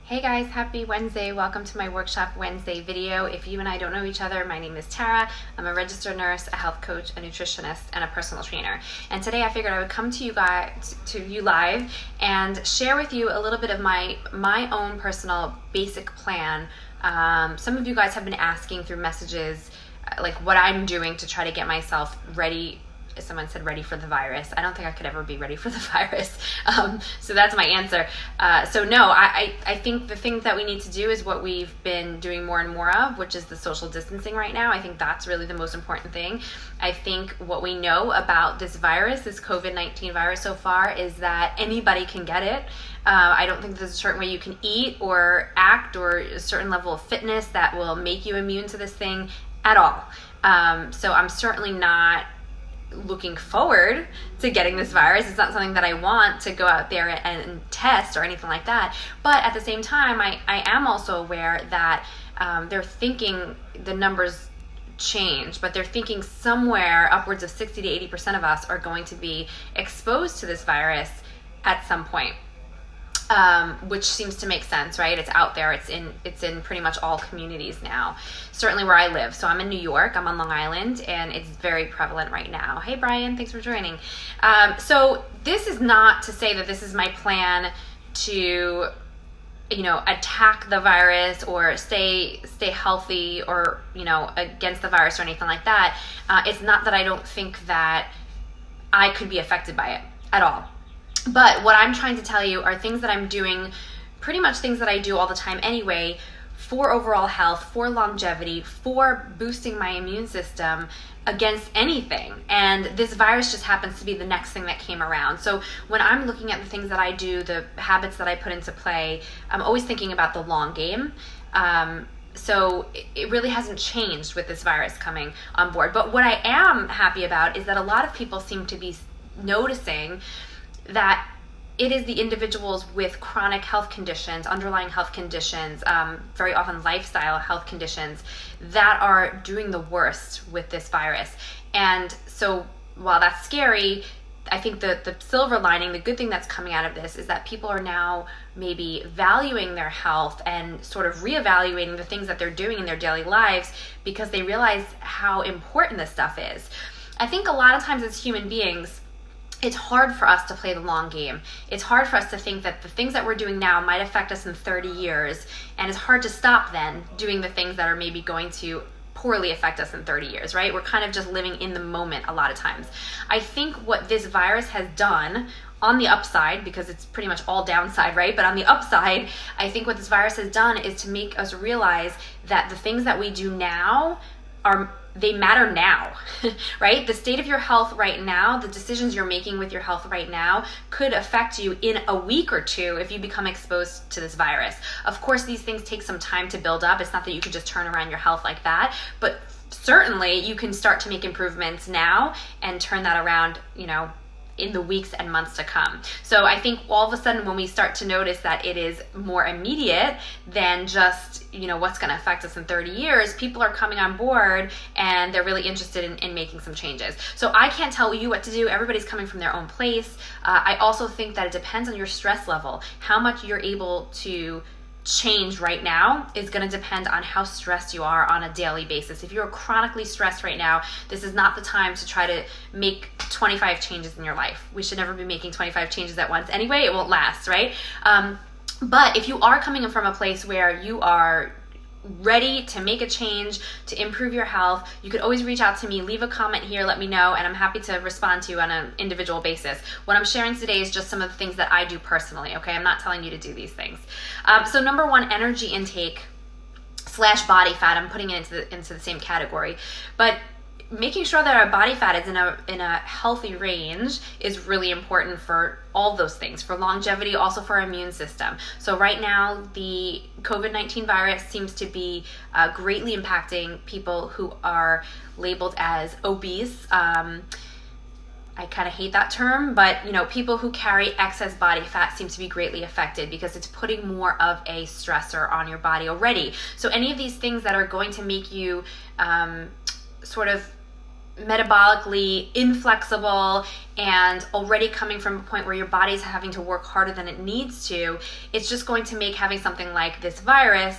Hey guys, happy Wednesday. Welcome to my Workshop Wednesday video. If you and I don't know each other, my name is Tara. I'm a registered nurse, a health coach, a nutritionist, and a personal trainer. And today I figured I would come to you live and share with you a little bit of my own personal basic plan. Some of you guys have been asking through messages like what I'm doing to try to get myself ready. Someone said ready for the virus. I don't think I could ever be ready for the virus. So that's my answer. So no, I think the thing that we need to do is what we've been doing more and more of, which is the social distancing right now. I think that's really the most important thing. I think what we know about this virus, this COVID-19 virus so far, is that anybody can get it. I don't think there's a certain way you can eat or act or a certain level of fitness that will make you immune to this thing at all. So I'm certainly not looking forward to getting this virus. It's not something that I want to go out there and test or anything like that. But at the same time, I am also aware that they're thinking the numbers change, but they're thinking somewhere upwards of 60 to 80% of us are going to be exposed to this virus at some point. Which seems to make sense, right? It's out there. It's in pretty much all communities now. Certainly where I live. So I'm in New York. I'm on Long Island, and it's very prevalent right now. Hey, Brian, thanks for joining. So this is not to say that this is my plan to, attack the virus or stay healthy or, against the virus or anything like that. It's not that I don't think that I could be affected by it at all. But what I'm trying to tell you are things that I'm doing, pretty much things that I do all the time anyway, for overall health, for longevity, for boosting my immune system against anything. And this virus just happens to be the next thing that came around. So when I'm looking at the things that I do, the habits that I put into play, I'm always thinking about the long game. So it really hasn't changed with this virus coming on board. But what I am happy about is that a lot of people seem to be noticing that it is the individuals with chronic health conditions, underlying health conditions, very often lifestyle health conditions, that are doing the worst with this virus. And so while that's scary, I think the silver lining, the good thing that's coming out of this is that people are now maybe valuing their health and sort of reevaluating the things that they're doing in their daily lives because they realize how important this stuff is. I think a lot of times as human beings, it's hard for us to play the long game. It's hard for us to think that the things that we're doing now might affect us in 30 years, and it's hard to stop then doing the things that are maybe going to poorly affect us in 30 years, right? We're kind of just living in the moment a lot of times. I think what this virus has done on the upside, because it's pretty much all downside, right? But on the upside, I think what this virus has done is to make us realize that the things that we do now they matter now, right? The state of your health right now, the decisions you're making with your health right now could affect you in a week or two if you become exposed to this virus. Of course, these things take some time to build up. It's not that you could just turn around your health like that, but certainly you can start to make improvements now and turn that around, in the weeks and months to come. So I think all of a sudden when we start to notice that it is more immediate than just, what's going to affect us in 30 years, people are coming on board and they're really interested in making some changes. So I can't tell you what to do. Everybody's coming from their own place. I also think that it depends on your stress level. How much you're able to change right now is going to depend on how stressed you are on a daily basis. If you're chronically stressed right now, this is not the time to try to make 25 changes in your life. We should never be making 25 changes at once anyway. It won't last, right? But if you are coming from a place where you are ready to make a change, to improve your health, you could always reach out to me, leave a comment here, let me know, and I'm happy to respond to you on an individual basis. What I'm sharing today is just some of the things that I do personally, okay? I'm not telling you to do these things. So number one, energy intake / body fat, I'm putting it into the same category. But making sure that our body fat is in a healthy range is really important for all those things, for longevity, also for our immune system. So right now, the COVID-19 virus seems to be greatly impacting people who are labeled as obese. I kind of hate that term, but people who carry excess body fat seem to be greatly affected because it's putting more of a stressor on your body already. So any of these things that are going to make you sort of metabolically inflexible and already coming from a point where your body's having to work harder than it needs to, it's just going to make having something like this virus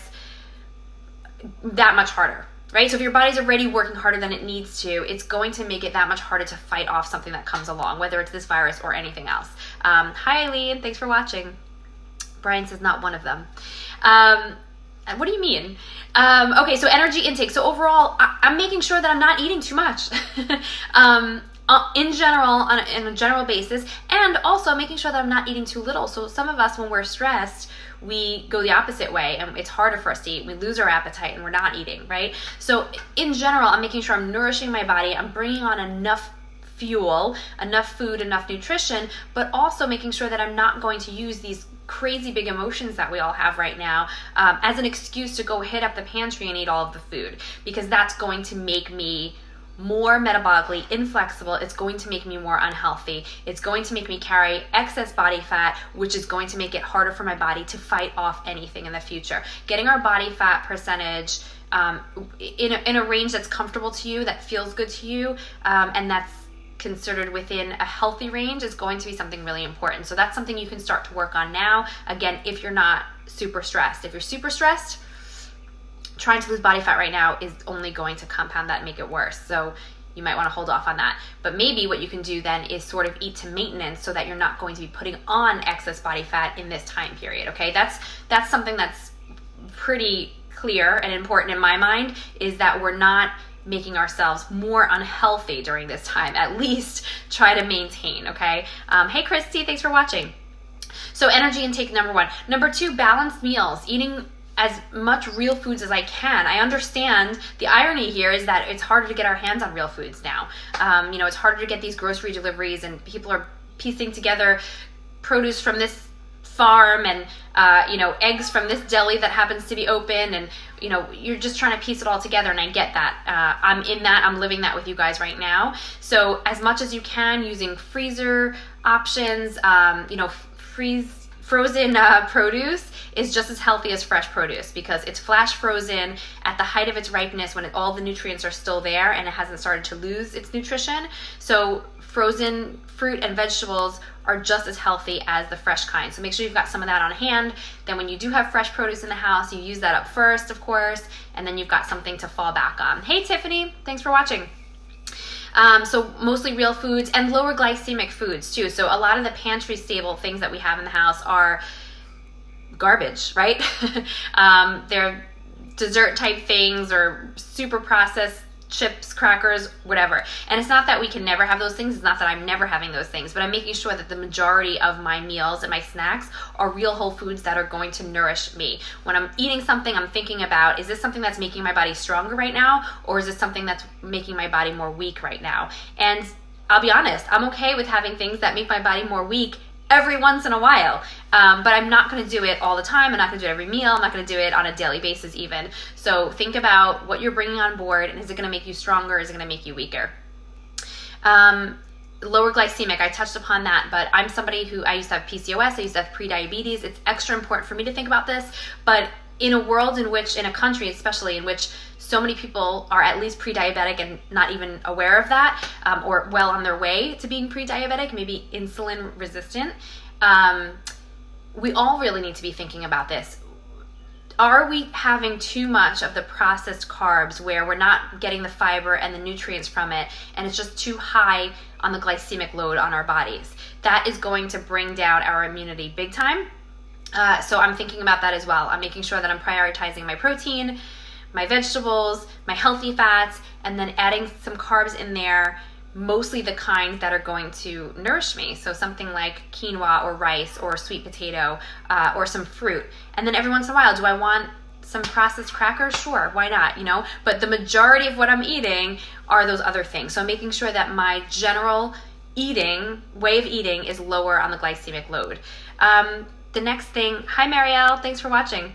that much harder, right? So if your body's already working harder than it needs to, it's going to make it that much harder to fight off something that comes along, whether it's this virus or anything else. Hi, Eileen. Thanks for watching. Brian says not one of them. What do you mean? Okay, so energy intake. So overall, I'm making sure that I'm not eating too much. In general, on a general basis, and also making sure that I'm not eating too little. So some of us, when we're stressed, we go the opposite way and it's harder for us to eat. We lose our appetite and we're not eating, right? So in general, I'm making sure I'm nourishing my body. I'm bringing on enough fuel, enough food, enough nutrition, but also making sure that I'm not going to use these crazy big emotions that we all have right now as an excuse to go hit up the pantry and eat all of the food, because that's going to make me more metabolically inflexible. It's going to make me more unhealthy. It's going to make me carry excess body fat, which is going to make it harder for my body to fight off anything in the future. Getting our body fat percentage in a range that's comfortable to you, that feels good to you, and that's considered within a healthy range is going to be something really important. So that's something you can start to work on now. Again, if you're not super stressed. If you're super stressed, trying to lose body fat right now is only going to compound that and make it worse. So you might want to hold off on that. But maybe what you can do then is sort of eat to maintenance so that you're not going to be putting on excess body fat in this time period, okay? That's something that's pretty clear and important in my mind, is that we're not making ourselves more unhealthy during this time. At least try to maintain, okay? Hey, Christy, thanks for watching. So energy intake, number one. Number two, balanced meals, eating as much real foods as I can. I understand the irony here is that it's harder to get our hands on real foods now. It's harder to get these grocery deliveries, and people are piecing together produce from this farm and eggs from this deli that happens to be open, and you're just trying to piece it all together, and I get that. I'm living that with you guys right now. So as much as you can, using freezer options, frozen produce is just as healthy as fresh produce, because it's flash frozen at the height of its ripeness when all the nutrients are still there and it hasn't started to lose its nutrition. So frozen fruit and vegetables are just as healthy as the fresh kind. So make sure you've got some of that on hand. Then when you do have fresh produce in the house, you use that up first, of course, and then you've got something to fall back on. Hey, Tiffany, thanks for watching. So mostly real foods and lower glycemic foods too. So a lot of the pantry stable things that we have in the house are garbage, right? They're dessert type things or super processed chips, crackers, whatever. And it's not that we can never have those things. It's not that I'm never having those things, but I'm making sure that the majority of my meals and my snacks are real whole foods that are going to nourish me. When I'm eating something, I'm thinking about, is this something that's making my body stronger right now? Or is this something that's making my body more weak right now? And I'll be honest, I'm okay with having things that make my body more weak every once in a while, but I'm not going to do it all the time. I'm not going to do it every meal. I'm not going to do it on a daily basis even. So think about what you're bringing on board, and is it going to make you stronger? Is it going to make you weaker? Lower glycemic, I touched upon that, but I'm somebody who, I used to have PCOS, I used to have pre-diabetes. It's extra important for me to think about this, but in a world in which, in a country especially, in which so many people are at least pre-diabetic and not even aware of that, or well on their way to being pre-diabetic, maybe insulin resistant, we all really need to be thinking about this. Are we having too much of the processed carbs where we're not getting the fiber and the nutrients from it, and it's just too high on the glycemic load on our bodies? That is going to bring down our immunity big time. So I'm thinking about that as well. I'm making sure that I'm prioritizing my protein, my vegetables, my healthy fats, and then adding some carbs in there, mostly the kind that are going to nourish me. So something like quinoa or rice or sweet potato, or some fruit. And then every once in a while, do I want some processed crackers? Sure, why not, But the majority of what I'm eating are those other things. So I'm making sure that my general way of eating is lower on the glycemic load. The next thing, hi Marielle, thanks for watching.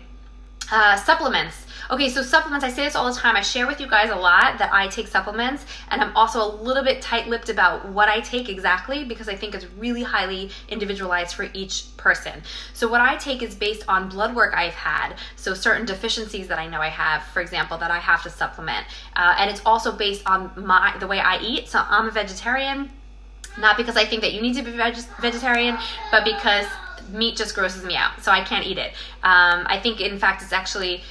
Supplements. Okay, so supplements, I say this all the time. I share with you guys a lot that I take supplements, and I'm also a little bit tight-lipped about what I take exactly because I think it's really highly individualized for each person. So what I take is based on blood work I've had, so certain deficiencies that I know I have, for example, that I have to supplement. And it's also based on the way I eat. So I'm a vegetarian, not because I think that you need to be vegetarian, but because meat just grosses me out, so I can't eat it. I think, in fact, it's actually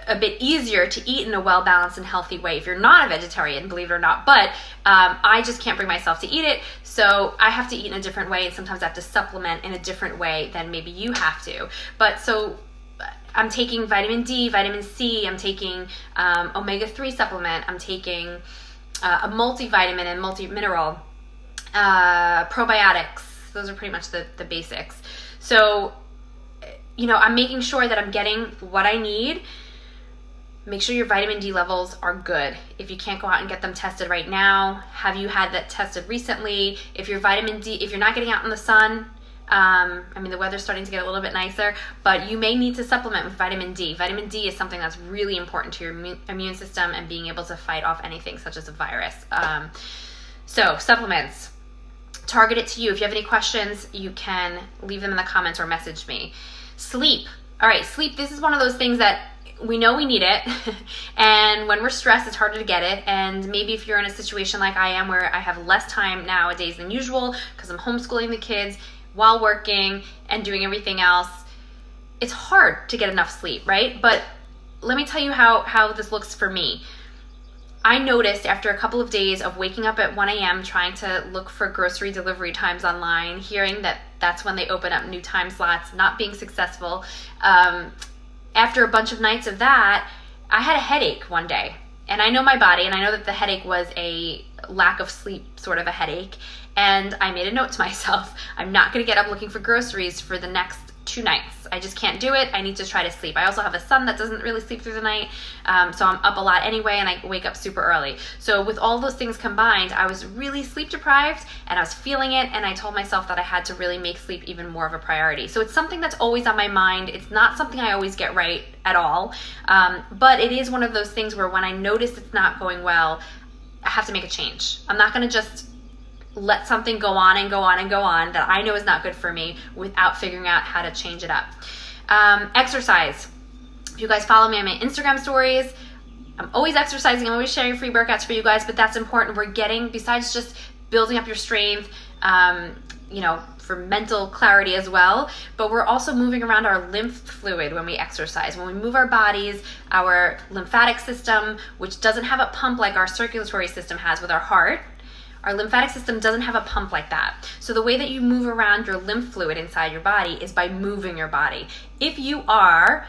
a bit easier to eat in a well-balanced and healthy way if you're not a vegetarian, believe it or not, but I just can't bring myself to eat it, so I have to eat in a different way, and sometimes I have to supplement in a different way than maybe you have to. But so I'm taking vitamin D, vitamin C, I'm taking omega-3 supplement, I'm taking a multivitamin and multi-mineral, probiotics. Those are pretty much the basics. So, I'm making sure that I'm getting what I need. Make sure your vitamin D levels are good. If you can't go out and get them tested right now, have you had that tested recently? If your vitamin D, if you're not getting out in the sun, the weather's starting to get a little bit nicer, but you may need to supplement with vitamin D. Vitamin D is something that's really important to your immune system and being able to fight off anything such as a virus. So supplements. Target it to you. If you have any questions, you can leave them in the comments or message me. Sleep. All right, sleep. This is one of those things that we know we need it. And when we're stressed, it's harder to get it. And maybe if you're in a situation like I am where I have less time nowadays than usual because I'm homeschooling the kids while working and doing everything else, it's hard to get enough sleep, right? But let me tell you how this looks for me. I noticed after a couple of days of waking up at 1 a.m. trying to look for grocery delivery times online, hearing that that's when they open up new time slots, not being successful. After a bunch of nights of that, I had a headache one day. And I know my body, and I know that the headache was a lack of sleep sort of a headache. And I made a note to myself, I'm not going to get up looking for groceries for the next 2 nights. I just can't do it. I need to try to sleep. I also have a son that doesn't really sleep through the night, so I'm up a lot anyway, and I wake up super early. So with all those things combined, I was really sleep deprived, and I was feeling it, and I told myself that I had to really make sleep even more of a priority. So it's something that's always on my mind. It's not something I always get right at all, but it is one of those things where when I notice it's not going well, I have to make a change. I'm not going to just let something go on and go on and go on that I know is not good for me without figuring out how to change it up. Exercise. If you guys follow me on my Instagram stories, I'm always exercising. I'm always sharing free workouts for you guys, but that's important. We're getting, besides just building up your strength, for mental clarity as well, but we're also moving around our lymph fluid when we exercise. When we move our bodies, our lymphatic system, which doesn't have a pump like our circulatory system has with our heart, our lymphatic system doesn't have a pump like that. So the way that you move around your lymph fluid inside your body is by moving your body. If you are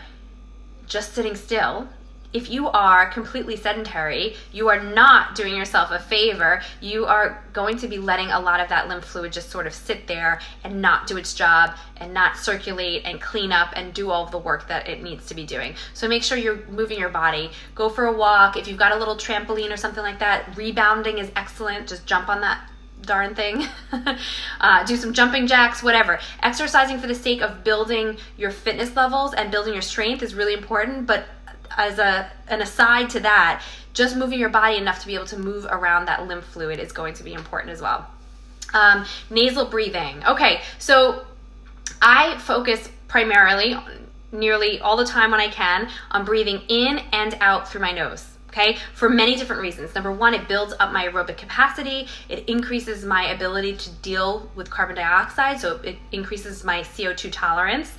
just sitting still, if you are completely sedentary, you are not doing yourself a favor. You are going to be letting a lot of that lymph fluid just sort of sit there and not do its job and not circulate and clean up and do all of the work that it needs to be doing. So make sure you're moving your body. Go for a walk. If you've got a little trampoline or something like that, rebounding is excellent. Just jump on that darn thing. Do some jumping jacks, whatever. Exercising for the sake of building your fitness levels and building your strength is really important, but as an aside to that, just moving your body enough to be able to move around that lymph fluid is going to be important as well. Nasal breathing. Okay, so I focus primarily, nearly all the time when I can, on breathing in and out through my nose. Okay, for many different reasons. Number one, it builds up my aerobic capacity. It increases my ability to deal with carbon dioxide, so it increases my CO2 tolerance.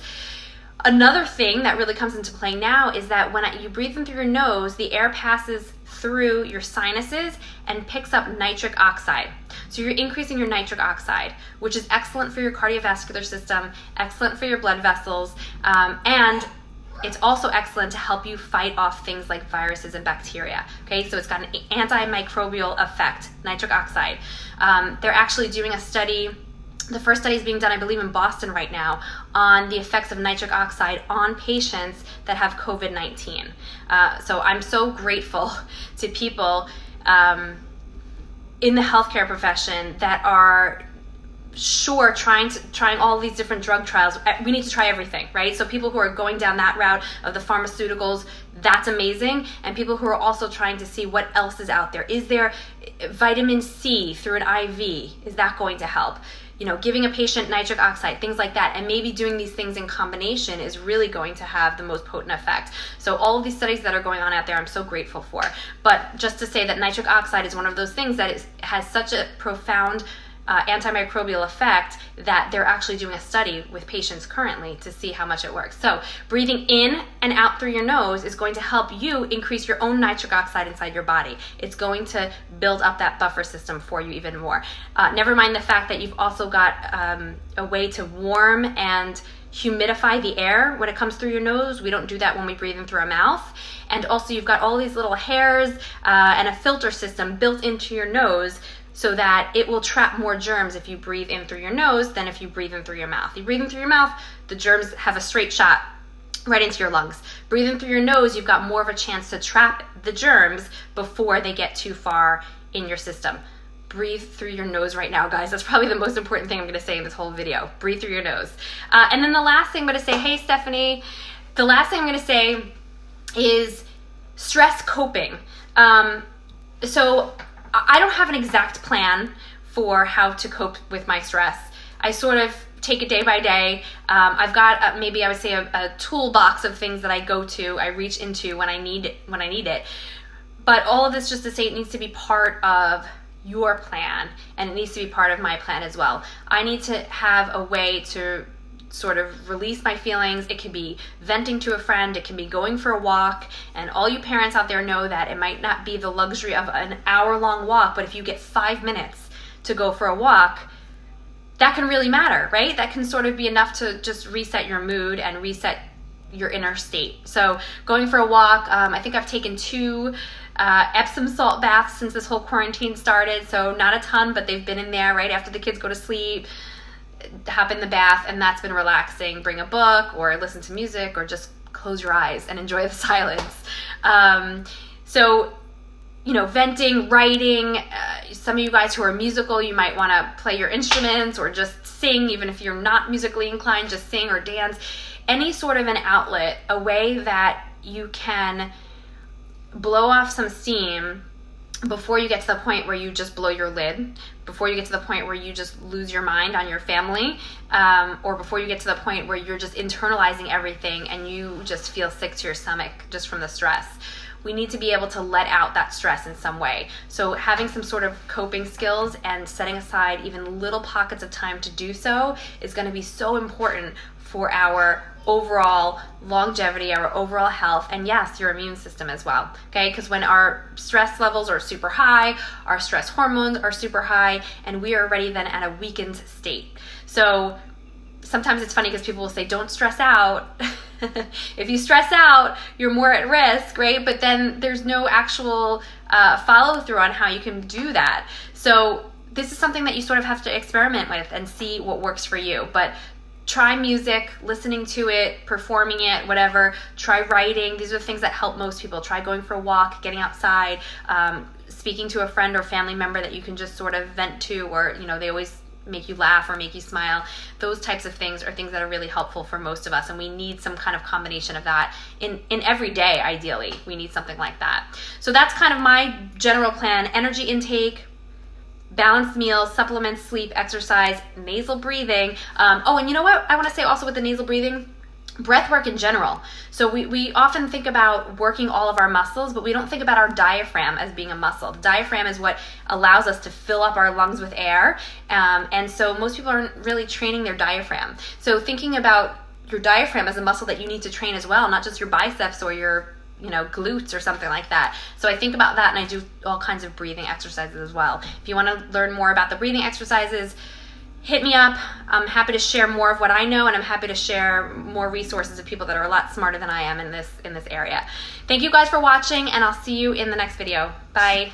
Another thing that really comes into play now is that when you breathe in through your nose, the air passes through your sinuses and picks up nitric oxide. So you're increasing your nitric oxide, which is excellent for your cardiovascular system, excellent for your blood vessels, and it's also excellent to help you fight off things like viruses and bacteria. Okay, so it's got an antimicrobial effect, nitric oxide. They're actually doing a study. The first study is being done, I believe, in Boston right now on the effects of nitric oxide on patients that have COVID-19. So I'm so grateful to people in the healthcare profession that are sure, trying all these different drug trials, we need to try everything, right? So people who are going down that route of the pharmaceuticals, that's amazing. And people who are also trying to see what else is out there. Is there vitamin C through an IV? Is that going to help? You know, giving a patient nitric oxide, things like that, and maybe doing these things in combination is really going to have the most potent effect. So all of these studies that are going on out there, I'm so grateful for. But just to say that nitric oxide is one of those things that has such a profound antimicrobial effect that they're actually doing a study with patients currently to see how much it works. So breathing in and out through your nose is going to help you increase your own nitric oxide inside your body. It's going to build up that buffer system for you even more. Never mind the fact that you've also got a way to warm and humidify the air when it comes through your nose. We don't do that when we breathe in through our mouth. And also you've got all these little hairs and a filter system built into your nose so that it will trap more germs if you breathe in through your nose than if you breathe in through your mouth. You breathe in through your mouth, the germs have a straight shot right into your lungs. Breathing through your nose, you've got more of a chance to trap the germs before they get too far in your system. Breathe through your nose right now, guys. That's probably the most important thing I'm gonna say in this whole video. Breathe through your nose. And then the last thing I'm gonna say, hey Stephanie, the last thing I'm gonna say is stress coping. So I don't have an exact plan for how to cope with my stress. I sort of take it day by day. I've got maybe I would say a toolbox of things that I go to, I reach into when I need it. But all of this just to say it needs to be part of your plan, and it needs to be part of my plan as well. I need to have a way to sort of release my feelings. It can be venting to a friend, it can be going for a walk, and all you parents out there know that it might not be the luxury of an hour-long walk, but if you get 5 minutes to go for a walk, that can really matter, right? That can sort of be enough to just reset your mood and reset your inner state. So going for a walk, I think I've taken 2 Epsom salt baths since this whole quarantine started, so not a ton, but they've been in there right after the kids go to sleep. Hop in the bath, and that's been relaxing. Bring a book or listen to music or just close your eyes and enjoy the silence. So, you know, venting, writing, some of you guys who are musical, you might want to play your instruments or just sing, even if you're not musically inclined, just sing or dance. Any sort of an outlet, a way that you can blow off some steam before you get to the point where you just blow your lid, before you get to the point where you just lose your mind on your family, or before you get to the point where you're just internalizing everything and you just feel sick to your stomach just from the stress. We need to be able to let out that stress in some way. So having some sort of coping skills and setting aside even little pockets of time to do so is going to be so important for our overall longevity, our overall health, and yes, your immune system as well, okay? Because when our stress levels are super high, our stress hormones are super high, and we are already then at a weakened state. So sometimes it's funny because people will say, don't stress out. If you stress out, you're more at risk, right? But then there's no actual follow through on how you can do that. So this is something that you sort of have to experiment with and see what works for you. But try music, listening to it, performing it, whatever. Try writing. These are the things that help most people. Try going for a walk, getting outside, speaking to a friend or family member that you can just sort of vent to, or, you know, they always make you laugh or make you smile. Those types of things are things that are really helpful for most of us, and we need some kind of combination of that in every day. Ideally, we need something like that. So that's kind of my general plan: energy intake, balanced meals, supplements, sleep, exercise, nasal breathing. Oh, and you know what I want to say also with the nasal breathing? Breath work in general. So we often think about working all of our muscles, but we don't think about our diaphragm as being a muscle. The diaphragm is what allows us to fill up our lungs with air. And so most people aren't really training their diaphragm. So thinking about your diaphragm as a muscle that you need to train as well, not just your biceps or your glutes or something like that. So I think about that, and I do all kinds of breathing exercises as well. If you want to learn more about the breathing exercises, hit me up. I'm happy to share more of what I know, and I'm happy to share more resources of people that are a lot smarter than I am in this area. Thank you guys for watching, and I'll see you in the next video. Bye.